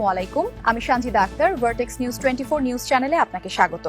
আসসালামু আলাইকুম, আমি Sanjida Akter. Vertex News 24 news চ্যানেলে আপনাকে স্বাগত।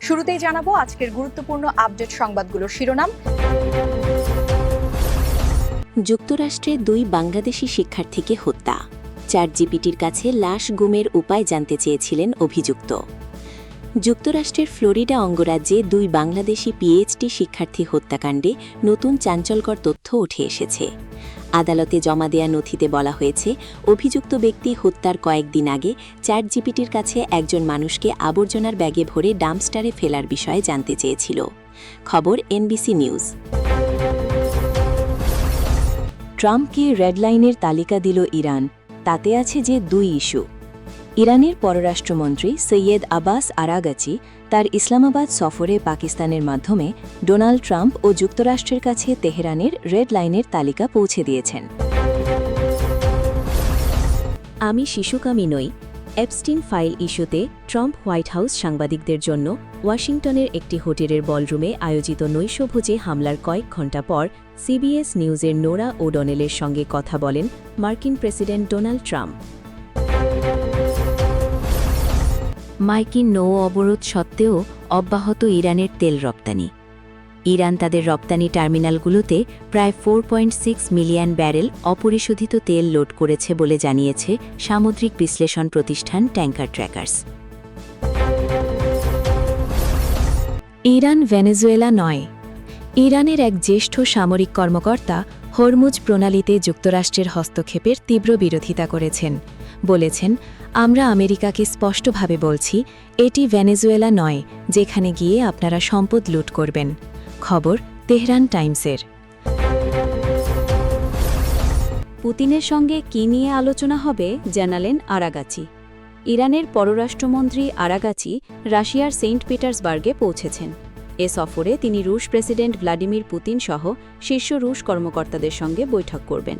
শুরুতেই জানাবো আজকের গুরুত্বপূর্ণ আপডেট সংবাদগুলোর শিরোনাম। যুক্তরাষ্ট্রে 2 বাংলাদেশি শিক্ষার্থীকে হত্যা। চ্যাটজিপিটির কাছে লাশ গুমের উপায় জানতে চেয়েছিলেন অভিযুক্ত। যুক্তরাষ্ট্রের ফ্লোরিডা অঙ্গরাজ্যে 2 বাংলাদেশি পিএইচডি শিক্ষার্থী হত্যাকাণ্ডে নতুন চাঞ্চল্যকর তথ্য উঠে এসেছে। আদালতে জমা দেয়া নথিতে বলা হয়েছে, অভিযুক্ত ব্যক্তি হত্যার কয়েকদিন আগে চ্যাটজিপিটির কাছে একজন মানুষকে আবর্জনার ব্যাগে ভরে ডাম্পস্টারে ফেলার বিষয়ে জানতে চেয়েছিল। খবর এনবিসি নিউজ। ট্রাম্পকে রেড লাইনের তালিকা দিল ইরান। তাতে আছে যে 2 ইস্যু। ইরানের পররাষ্ট্রমন্ত্রী সৈয়দ আব্বাস আরাগাচি তার ইসলামাবাদ সফরে পাকিস্তানের মাধ্যমে ডোনাল্ড ট্রাম্প ও যুক্তরাষ্ট্রের কাছে তেহরানের রেড লাইনের তালিকা পৌঁছে দিয়েছেন। আমি শিশুকামী নই। এপস্টিন ফাইল ইস্যুতে ট্রাম্প হোয়াইট হাউস সাংবাদিকদের জন্য ওয়াশিংটনের একটি হোটেলের বলরুমে আয়োজিত নৈশভোজে হামলার কয়েক ঘণ্টা পর সিবিএস নিউজের নোরা ওডনেলের সঙ্গে কথা বলেন মার্কিন প্রেসিডেন্ট ডোনাল্ড ট্রাম্প। মার্কিন নৌ অবরোধ সত্ত্বেও অব্যাহত ইরানের তেল রপ্তানি। ইরান তাদের রপ্তানি টার্মিনালগুলোতে প্রায় 4.6 মিলিয়ন ব্যারেল অপরিশোধিত তেল লোড করেছে বলে জানিয়েছে সামুদ্রিক বিশ্লেষণ প্রতিষ্ঠান ট্যাঙ্কার ট্র্যাকার্স। ইরান ভেনেজুয়েলা নয়। ইরানের এক জ্যেষ্ঠ সামরিক কর্মকর্তা হরমুজ প্রণালীতে যুক্তরাষ্ট্রের হস্তক্ষেপের তীব্র বিরোধিতা করেছেন। বলেছেন, আমরা আমেরিকাকে স্পষ্টভাবে বলছি, এটি ভেনেজুয়েলা নয় যেখানে গিয়ে আপনারা সম্পদ লুট করবেন। খবর তেহরান টাইমসের। পুতিনের সঙ্গে কী নিয়ে আলোচনা হবে জানালেন আরাগাচি। ইরানের পররাষ্ট্রমন্ত্রী আরাগাচি রাশিয়ার সেন্ট পিটার্সবার্গে পৌঁছেছেন। এ সফরে তিনি রুশ প্রেসিডেন্ট ভ্লাদিমির পুতিন সহ শীর্ষ রুশ কর্মকর্তাদের সঙ্গে বৈঠক করবেন।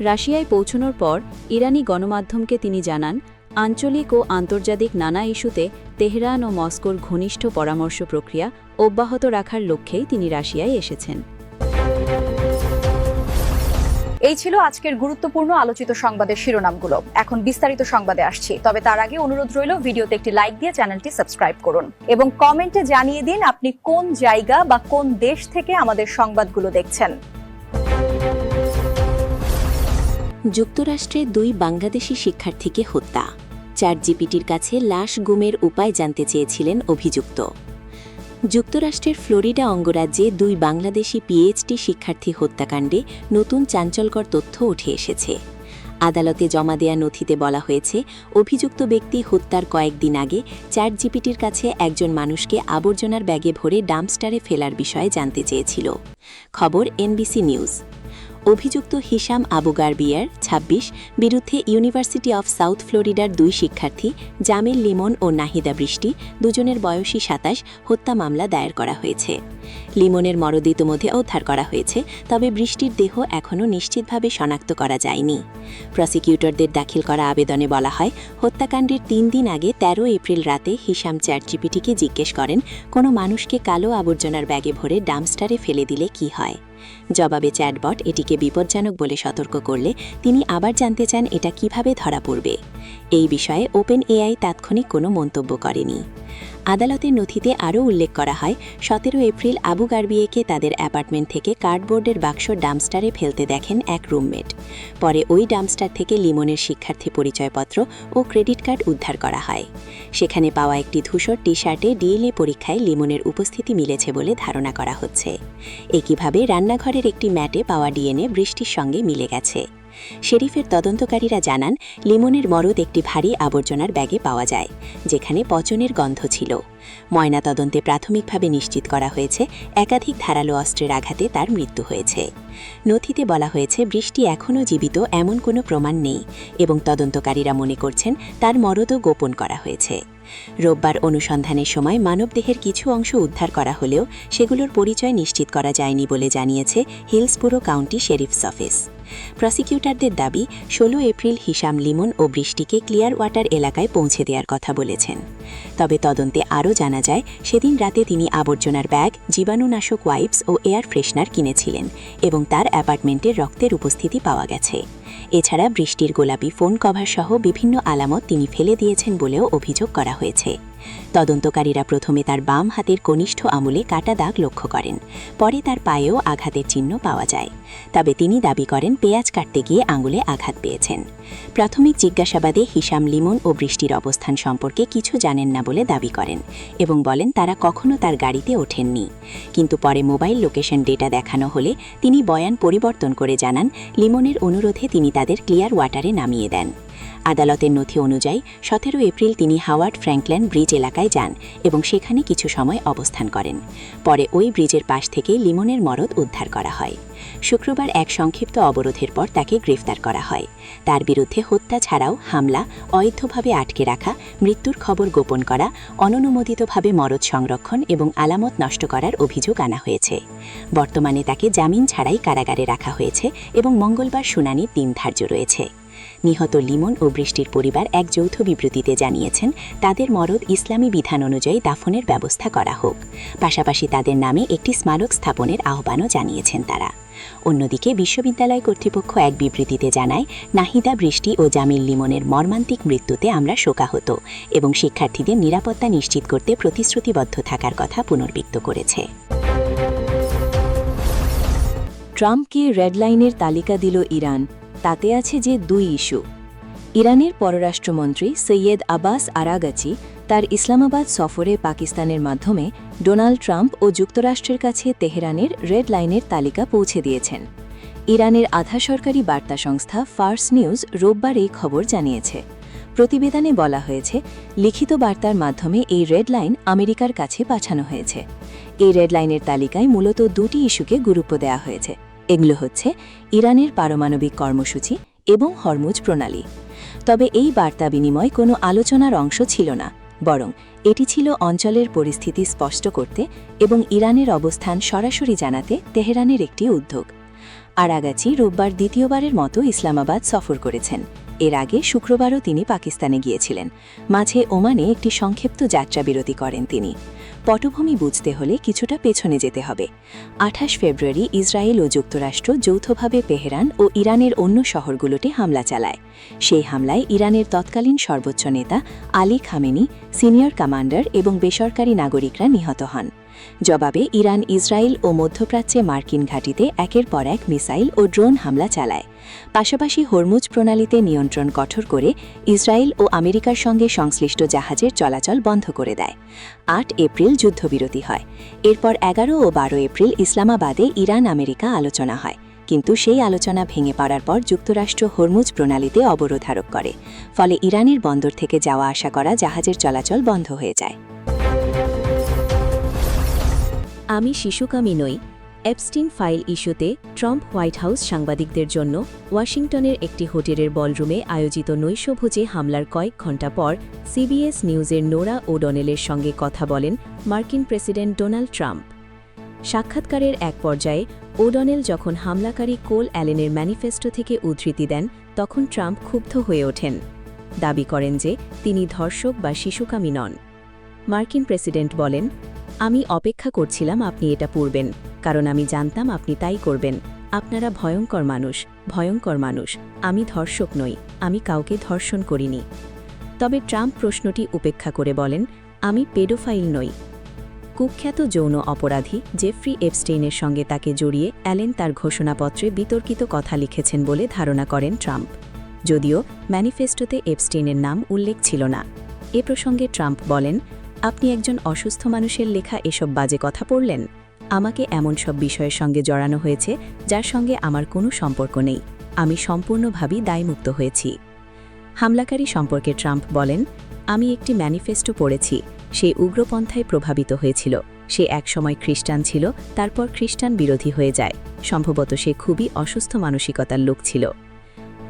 রাশিয়ায় পৌঁছানোর পর ইরানি গণমাধ্যমকে তিনি জানান, আঞ্চলিক ও আন্তর্জাতিক নানা ইস্যুতে তেহরান ও মস্কোর ঘনিষ্ঠ পরামর্শ প্রক্রিয়া অব্যাহত রাখার লক্ষ্যেই তিনি রাশিয়ায় এসেছেন। এই ছিল আজকের গুরুত্বপূর্ণ আলোচিত সংবাদের শিরোনামগুলো। এখন বিস্তারিত সংবাদে আসছি, তবে তার আগে অনুরোধ রইল ভিডিওতে একটি লাইক দিয়ে চ্যানেলটি সাবস্ক্রাইব করুন এবং কমেন্টে জানিয়ে দিন আপনি কোন জায়গা বা কোন দেশ থেকে আমাদের সংবাদগুলো দেখছেন। যুক্তরাষ্ট্রে 2 বাংলাদেশি শিক্ষার্থীকে হত্যা। চ্যাটজিপিটির কাছে লাশ গুমের উপায় জানতে চেয়েছিলেন অভিযুক্ত। যুক্তরাষ্ট্রের ফ্লোরিডা অঙ্গরাজ্যে 2 বাংলাদেশি পিএইচডি শিক্ষার্থী হত্যাকাণ্ডে নতুন চাঞ্চল্যকর তথ্য উঠে এসেছে। আদালতে জমা দেয়া নথিতে বলা হয়েছে, অভিযুক্ত ব্যক্তি হত্যার কয়েকদিন আগে চ্যাটজিপিটির কাছে একজন মানুষকে আবর্জনার ব্যাগে ভরে ডাম্পস্টারে ফেলার বিষয়ে জানতে চেয়েছিল। খবর এনবিসি নিউজ। অভিযুক্ত হিশাম আবু গারবিয়ার 26 বিরুদ্ধে ইউনিভার্সিটি অফ সাউথ ফ্লোরিডার 2 শিক্ষার্থী জামিল লিমন ও নাহিদা বৃষ্টি, দুজনের বয়সী 27, হত্যা মামলা দায়ের করা হয়েছে। লিমনের মরদেহ ইতিমধ্যে উদ্ধার করা হয়েছে, তবে বৃষ্টির দেহ এখনও নিশ্চিতভাবে শনাক্ত করা যায়নি। প্রসিকিউটরদের দাখিল করা আবেদনে বলা হয়, হত্যাকাণ্ডের 3 দিন আগে 13 এপ্রিল রাতে হিশাম চ্যাটজিপিটিকে জিজ্ঞেস করেন, কোনো মানুষকে কালো আবর্জনার ব্যাগে ভরে ডাম্পস্টারে ফেলে দিলে কি হয়। জবাবে চ্যাটবট এটিকে বিপজ্জনক বলে সতর্ক করলে তিনি আবার জানতে চান এটা কিভাবে ধরা পড়বে। এই বিষয়ে ওপেন এআই তাৎক্ষণিক কোনো মন্তব্য করেনি। আদালতের নথিতে আরও উল্লেখ করা হয়, 17 এপ্রিল আবু গারবিয়েকে তাদের অ্যাপার্টমেন্ট থেকে কার্ডবোর্ডের বাক্স ডাম্পস্টারে ফেলতে দেখেন এক রুমমেট। পরে ওই ডাম্পস্টার থেকে লিমনের শিক্ষার্থী পরিচয়পত্র ও ক্রেডিট কার্ড উদ্ধার করা হয়। সেখানে পাওয়া একটি ধূসর টি শার্টে ডিএনএ পরীক্ষায় লিমনের উপস্থিতি মিলেছে বলে ধারণা করা হচ্ছে। একইভাবে রান্নাঘরের একটি ম্যাটে পাওয়া ডিএনএ বৃষ্টির সঙ্গে মিলে গেছে। শেরিফের তদন্তকারীরা জানান, লিমনের মরদ একটি ভারী আবর্জনার ব্যাগে পাওয়া যায়, যেখানে পচনের গন্ধ ছিল। ময়নাতদন্তে প্রাথমিকভাবে নিশ্চিত করা হয়েছে, একাধিক ধারালো অস্ত্রের আঘাতে তার মৃত্যু হয়েছে। নথিতে বলা হয়েছে, বৃষ্টি এখনও জীবিত এমন কোনো প্রমাণ নেই এবং তদন্তকারীরা মনে করছেন তার মরদও গোপন করা হয়েছে। রোববার অনুসন্ধানের সময় মানবদেহের কিছু অংশ উদ্ধার করা হলেও সেগুলোর পরিচয় নিশ্চিত করা যায়নি বলে জানিয়েছে হিলসবোরো কাউন্টি শেরিফস অফিস। প্রসিকিউটরদের দাবি, 16 এপ্রিল হিশাম লিমন ও বৃষ্টিকে ক্লিয়ার ওয়াটার এলাকায় পৌঁছে দেওয়ার কথা বলেছেন। তবে তদন্তে আরও জানা যায়, সেদিন রাতে তিনি আবর্জনার ব্যাগ, জীবাণুনাশক ওয়াইপস ও এয়ার ফ্রেশনার কিনেছিলেন এবং তার অ্যাপার্টমেন্টে রক্তের উপস্থিতি পাওয়া গেছে। এছাড়া বৃষ্টির গোলাপি ফোন কভার সহ বিভিন্ন আলামত তিনি ফেলে দিয়েছেন বলেও অভিযোগ করা হয়েছে। তদন্তকারীরা প্রথমে তার বাম হাতের কনিষ্ঠ আঙুলে কাটা দাগ লক্ষ্য করেন, পরে তার পায়েও আঘাতের চিহ্ন পাওয়া যায়। তবে তিনি দাবি করেন পেঁয়াজ কাটতে গিয়ে আঙুলে আঘাত পেয়েছেন। প্রাথমিক জিজ্ঞাসাবাদে হিশাম লিমন ও বৃষ্টির অবস্থান সম্পর্কে কিছু জানেন না বলে দাবি করেন এবং বলেন তারা কখনো তার গাড়িতে ওঠেননি। কিন্তু পরে মোবাইল লোকেশন ডেটা দেখানো হলে তিনি বয়ান পরিবর্তন করে জানান লিমনের অনুরোধে তিনি তাদের ক্লিয়ার ওয়াটারে নামিয়ে দেন। আদালতের নথি অনুযায়ী 17 এপ্রিল তিনি হাওয়ার্ড ফ্র্যাঙ্কল্যান্ড ব্রিজ এলাকায় যান এবং সেখানে কিছু সময় অবস্থান করেন। পরে ওই ব্রিজের পাশ থেকে লিমনের মরদ উদ্ধার করা হয়। শুক্রবার এক সংক্ষিপ্ত অবরোধের পর তাকে গ্রেফতার করা হয়। তার বিরুদ্ধে হত্যা ছাড়াও হামলা, অবৈধভাবে আটকে রাখা, মৃত্যুর খবর গোপন করা, অননুমোদিতভাবে মরদ সংরক্ষণ এবং আলামত নষ্ট করার অভিযোগ আনা হয়েছে। বর্তমানে তাকে জামিন ছাড়াই কারাগারে রাখা হয়েছে এবং মঙ্গলবার শুনানির দিন ধার্য রয়েছে। নিহত লিমন ও বৃষ্টির পরিবার এক যৌথ বিবৃতিতে জানিয়েছেন তাদের মরদ ইসলামী বিধান অনুযায়ী দাফনের ব্যবস্থা করা হোক। পাশাপাশি তাদের নামে একটি স্মারক স্থাপনের আহ্বানও জানিয়েছেন তারা। অন্যদিকে বিশ্ববিদ্যালয় কর্তৃপক্ষ এক বিবৃতিতে জানায়, নাহিদা, বৃষ্টি ও জামিল লিমনের মর্মান্তিক মৃত্যুতে আমরা শোকাহত এবং শিক্ষার্থীদের নিরাপত্তা নিশ্চিত করতে প্রতিশ্রুতিবদ্ধ থাকার কথা পুনর্ব্যক্ত করেছে। ট্রাম্পকে রেড লাইনের তালিকা দিল ইরান। তাতে আছে যে 2 ইস্যু। ইরানের পররাষ্ট্রমন্ত্রী সৈয়দ আব্বাস আরাগাচি তার ইসলামাবাদ সফরে পাকিস্তানের মাধ্যমে ডোনাল্ড ট্রাম্প ও যুক্তরাষ্ট্রের কাছে তেহরানের রেড লাইনের তালিকা পৌঁছে দিয়েছেন। ইরানের আধা সরকারি বার্তা সংস্থা ফার্স নিউজ রোববার এই খবর জানিয়েছে। প্রতিবেদনে বলা হয়েছে, লিখিত বার্তার মাধ্যমে এই রেড লাইন আমেরিকার কাছে পাঠানো হয়েছে। এই রেড লাইনের তালিকায় মূলত 2টি ইস্যুকে গুরুত্ব দেওয়া হয়েছে। এগুলো হচ্ছে ইরানের পারমাণবিক কর্মসূচি এবং হরমুজ প্রণালী। তবে এই বার্তা বিনিময় কোনো আলোচনার অংশ ছিল না, বরং এটি ছিল অঞ্চলের পরিস্থিতি স্পষ্ট করতে এবং ইরানের অবস্থান সরাসরি জানাতে তেহরানের একটি উদ্যোগ। আরাগাচি রোববার দ্বিতীয়বারের মতো ইসলামাবাদ সফর করেছেন। এর আগে শুক্রবারও তিনি পাকিস্তানে গিয়েছিলেন। মাঝে ওমানে একটি সংক্ষিপ্ত যাত্রাবিরতি করেন তিনি। পটভূমি বুঝতে হলে কিছুটা পেছনে যেতে হবে। 28 ফেব্রুয়ারি ইসরায়েল ও যুক্তরাষ্ট্র যৌথভাবে তেহরান ও ইরানের অন্য শহরগুলোতে হামলা চালায়। সেই হামলায় ইরানের তৎকালীন সর্বোচ্চ নেতা আলী খামেনি, সিনিয়র কমান্ডার এবং বেসরকারি নাগরিকরা নিহত হন। জবাবে ইরান ইসরায়েল ও মধ্যপ্রাচ্যে মার্কিন ঘাঁটিতে একের পর এক মিসাইল ও ড্রোন হামলা চালায়। পাশাপাশি হরমুজ প্রণালীতে নিয়ন্ত্রণ কঠোর করে ইসরায়েল ও আমেরিকার সঙ্গে সংশ্লিষ্ট জাহাজের চলাচল বন্ধ করে দেয়। 8 এপ্রিল যুদ্ধবিরতি হয়। এরপর 11 ও 12 এপ্রিল ইসলামাবাদে ইরান আমেরিকা আলোচনা হয়, কিন্তু সেই আলোচনা ভেঙে পড়ার পর যুক্তরাষ্ট্র হরমুজ প্রণালীতে অবরোধ আরোপ করে। ফলে ইরানের বন্দর থেকে যাওয়া আসা করা জাহাজের চলাচল বন্ধ হয়ে যায়। আমি শিশুকামী নই। এপস্টিন ফাইল ইস্যুতে ট্রাম্প হোয়াইট হাউস সাংবাদিকদের জন্য ওয়াশিংটনের একটি হোটেলের বলরুমে আয়োজিত নৈশভোজে হামলার কয়েক ঘণ্টা পর সিবিএস নিউজের নোরা ওডনেলের সঙ্গে কথা বলেন মার্কিন প্রেসিডেন্ট ডোনাল্ড ট্রাম্প। সাক্ষাৎকারের এক পর্যায়ে ওডনেল যখন হামলাকারী কোল অ্যালেনের ম্যানিফেস্টো থেকে উদ্ধৃতি দেন, তখন ট্রাম্প ক্ষুব্ধ হয়ে ওঠেন। দাবি করেন যে তিনি ধর্ষক বা শিশুকামী নন। মার্কিন প্রেসিডেন্ট বলেন, আমি অপেক্ষা করছিলাম আপনি এটা পড়বেন, কারণ আমি জানতাম আপনি তাই করবেন। আপনারা ভয়ঙ্কর মানুষ, ভয়ঙ্কর মানুষ। আমি ধর্ষক নই, আমি কাউকে ধর্ষণ করিনি। তবে ট্রাম্প প্রশ্নটি উপেক্ষা করে বলেন, আমি পেডোফাইল নই। কুখ্যাত যৌন অপরাধী জেফ্রি এপস্টেইনের সঙ্গে তাকে জড়িয়ে অ্যালেন তার ঘোষণাপত্রে বিতর্কিত কথা লিখেছেন বলে ধারণা করেন ট্রাম্প, যদিও ম্যানিফেস্টোতে এপস্টেইনের নাম উল্লেখ ছিল না। এ প্রসঙ্গে ট্রাম্প বলেন, আপনি একজন অসুস্থ মানুষের লেখা এসব বাজে কথা পড়লেন। আমাকে এমন সব বিষয়ের সঙ্গে জড়ানো হয়েছে যার সঙ্গে আমার কোনো সম্পর্ক নেই। আমি সম্পূর্ণভাবেই দায়মুক্ত হয়েছি। হামলাকারী সম্পর্কে ট্রাম্প বলেন, আমি একটি ম্যানিফেস্টো পড়েছি। সে উগ্রপন্থায় প্রভাবিত হয়েছিল। সে একসময় খ্রিস্টান ছিল, তারপর খ্রিস্টান বিরোধী হয়ে যায়। সম্ভবত সে খুবই অসুস্থ মানসিকতার লোক ছিল।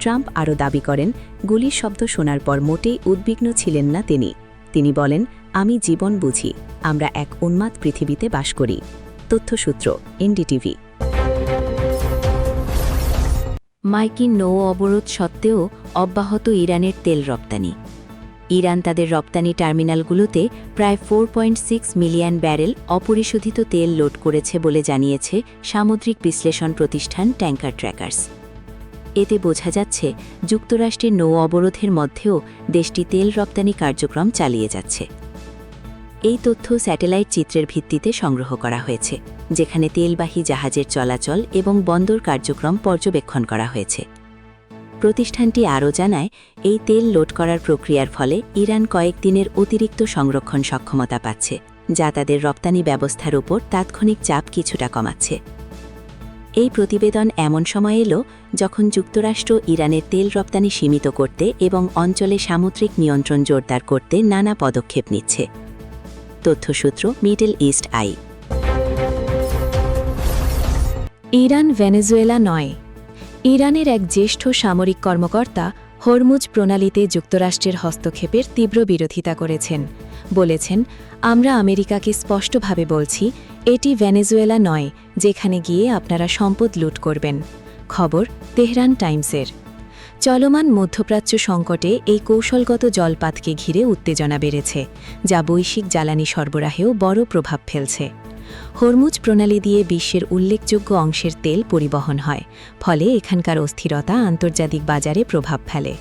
ট্রাম্প আরও দাবি করেন, গুলির শব্দ শোনার পর মোটেই উদ্বিগ্ন ছিলেন না তিনি। তিনি বলেন, আমি জীবন বুঝি। আমরা এক উন্মাদ পৃথিবীতে বাস করি। তথ্যসূত্র এনডিটিভি। মার্কিন নৌ অবরোধ সত্ত্বেও অব্যাহত ইরানের তেল রপ্তানি। ইরান তাদের রপ্তানি টার্মিনালগুলোতে প্রায় 4.6 মিলিয়ন ব্যারেল অপরিশোধিত তেল লোড করেছে বলে জানিয়েছে সামুদ্রিক বিশ্লেষণ প্রতিষ্ঠান ট্যাঙ্কার ট্র্যাকার্স। এতে বোঝা যাচ্ছে যুক্তরাষ্ট্রের নৌ অবরোধের মধ্যেও দেশটি তেল রপ্তানি কার্যক্রম চালিয়ে যাচ্ছে। এই তথ্য স্যাটেলাইট চিত্রের ভিত্তিতে সংগ্রহ করা হয়েছে, যেখানে তেলবাহী জাহাজের চলাচল এবং বন্দর কার্যক্রম পর্যবেক্ষণ করা হয়েছে। প্রতিষ্ঠানটি আরও জানায়, এই তেল লোড করার প্রক্রিয়ার ফলে ইরান কয়েকদিনের অতিরিক্ত সংরক্ষণ সক্ষমতা পাচ্ছে, যা তাদের রপ্তানি ব্যবস্থার উপর তাৎক্ষণিক চাপ কিছুটা কমাচ্ছে। এই প্রতিবেদন এমন সময় এলো যখন যুক্তরাষ্ট্র ইরানের তেল রপ্তানি সীমিত করতে এবং অঞ্চলে সামুদ্রিক নিয়ন্ত্রণ জোরদার করতে নানা পদক্ষেপ নিচ্ছে। তথ্যসূত্র Middle East Eye. Iran Venezuela নয়। ইরানের এক জ্যেষ্ঠ সামরিক কর্মকর্তা হরমুজ প্রণালীতে যুক্তরাষ্ট্রের হস্তক্ষেপের তীব্র বিরোধিতা করেছেন। বলেছেন, আমরা আমেরিকাকে স্পষ্টভাবে বলছি, এটি ভেনেজুয়েলা নয় যেখানে গিয়ে আপনারা সম্পদ লুট করবেন। খবর তেহরান টাইমসের। চলমান মধ্যপ্রাচ্য সংকটে এই কৌশলগত জলপাতকে ঘিরে উত্তেজনা বেড়েছে, যা বৈশ্বিক জ্বালানি সরবরাহেও বড় প্রভাব ফেলছে। হরমুজ প্রণালী দিয়ে বিশ্বের উল্লেখযোগ্য অংশের তেল পরিবহন হয়, ফলে এখানকার অস্থিরতা আন্তর্জাতিক বাজারে প্রভাব ফেলে।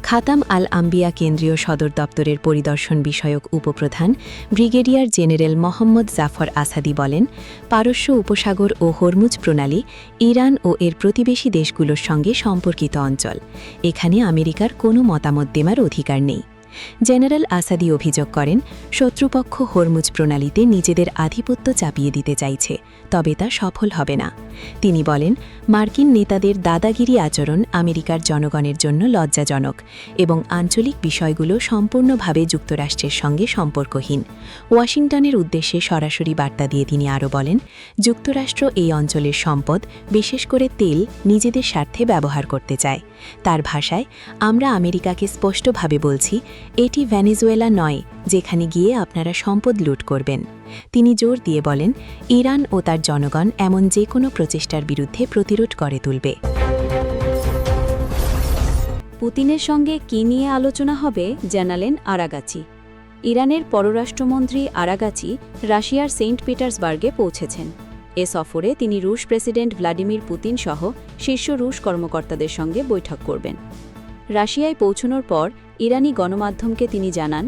খাতাম আল আম্বিয়া কেন্দ্রীয় সদর দপ্তরের পরিদর্শন বিষয়ক উপপ্রধান ব্রিগেডিয়ার জেনারেল মোহাম্মদ জাফর আসাদি বলেন, পারস্য উপসাগর ও হরমুজ প্রণালী ইরান ও এর প্রতিবেশী দেশগুলোর সঙ্গে সম্পর্কিত অঞ্চল। এখানে আমেরিকার কোনো মতামত দেওয়ার অধিকার নেই। জেনারেল আসাদি অভিযোগ করেন, শত্রুপক্ষ হরমুজ প্রণালীতে নিজেদের আধিপত্য চাপিয়ে দিতে চাইছে, তবে তা সফল হবে না। তিনি বলেন, মার্কিন নেতাদের দাদাগিরি আচরণ আমেরিকার জনগণের জন্য লজ্জাজনক এবং আঞ্চলিক বিষয়গুলো সম্পূর্ণভাবে যুক্তরাষ্ট্রের সঙ্গে সম্পর্কহীন। ওয়াশিংটনের উদ্দেশ্যে সরাসরি বার্তা দিয়ে তিনি আরও বলেন, যুক্তরাষ্ট্র এই অঞ্চলের সম্পদ, বিশেষ করে তেল, নিজেদের স্বার্থে ব্যবহার করতে চায়। তার ভাষায়, আমরা আমেরিকাকে স্পষ্টভাবে বলছি, এটি ভেনেজুয়েলা নয় যেখানে গিয়ে আপনারা সম্পদ লুট করবেন। তিনি জোর দিয়ে বলেন, ইরান ও তার জনগণ এমন যে কোনো প্রচেষ্টার বিরুদ্ধে প্রতিরোধ করে তুলবে। পুতিনের সঙ্গে কী নিয়ে আলোচনা হবে জানালেন আরাগাচি। ইরানের পররাষ্ট্রমন্ত্রী আরাগাচি রাশিয়ার সেন্ট পিটার্সবার্গে পৌঁছেছেন। এ সফরে তিনি রুশ প্রেসিডেন্ট ভ্লাদিমির পুতিন সহ শীর্ষ রুশ কর্মকর্তাদের সঙ্গে বৈঠক করবেন। রাশিয়ায় পৌঁছানোর পর ইরানি গণমাধ্যমকে তিনি জানান,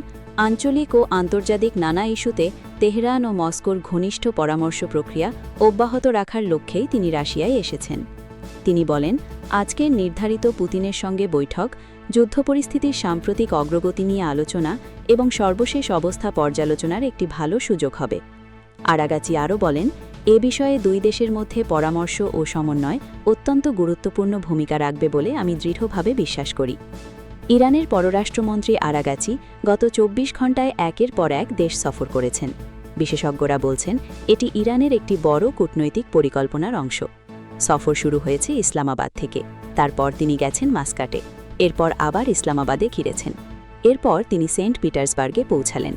আঞ্চলিক ও আন্তর্জাতিক নানা ইস্যুতে তেহরান ও মস্কোর ঘনিষ্ঠ পরামর্শ প্রক্রিয়া অব্যাহত রাখার লক্ষ্যেই তিনি রাশিয়ায় এসেছেন। তিনি বলেন, আজকের নির্ধারিত পুতিনের সঙ্গে বৈঠক যুদ্ধ পরিস্থিতির সাম্প্রতিক অগ্রগতি নিয়ে আলোচনা এবং সর্বশেষ অবস্থা পর্যালোচনার একটি ভালো সুযোগ হবে। আরাগাচি আরও বলেন, এ বিষয়ে দুই দেশের মধ্যে পরামর্শ ও সমন্বয় অত্যন্ত গুরুত্বপূর্ণ ভূমিকা রাখবে বলে আমি দৃঢ়ভাবে বিশ্বাস করি। ইরানের পররাষ্ট্রমন্ত্রী আরাগাচি গত ২৪ ঘণ্টায় একের পর এক দেশ সফর করেছেন। বিশেষজ্ঞরা বলছেন, এটি ইরানের একটি বড় কূটনৈতিক পরিকল্পনার অংশ। সফর শুরু হয়েছে ইসলামাবাদ থেকে, তারপর তিনি গেছেন মাস্কাটে, এরপর আবার ইসলামাবাদে ঘিরেছেন, এরপর তিনি সেন্ট পিটার্সবার্গে পৌঁছালেন।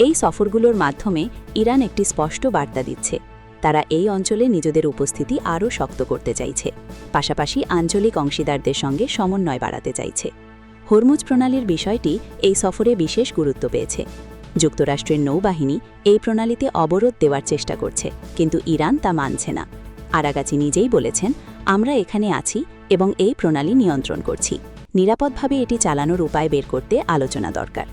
এই সফরগুলোর মাধ্যমে ইরান একটি স্পষ্ট বার্তা দিচ্ছে, তারা এই অঞ্চলে নিজেদের উপস্থিতি আরও শক্ত করতে চাইছে, পাশাপাশি আঞ্চলিক অংশীদারদের সঙ্গে সমন্বয় বাড়াতে চাইছে। হরমুজ প্রণালীর বিষয়টি এই সফরে বিশেষ গুরুত্ব পেয়েছে। যুক্তরাষ্ট্রের নৌবাহিনী এই প্রণালীতে অবরোধ দেওয়ার চেষ্টা করছে, কিন্তু ইরান তা মানছে না। আরাগাচি নিজেই বলেছেন, আমরা এখানে আছি এবং এই প্রণালী নিয়ন্ত্রণ করছি। নিরাপদভাবে এটি চালানোর উপায় বের করতে আলোচনা দরকার।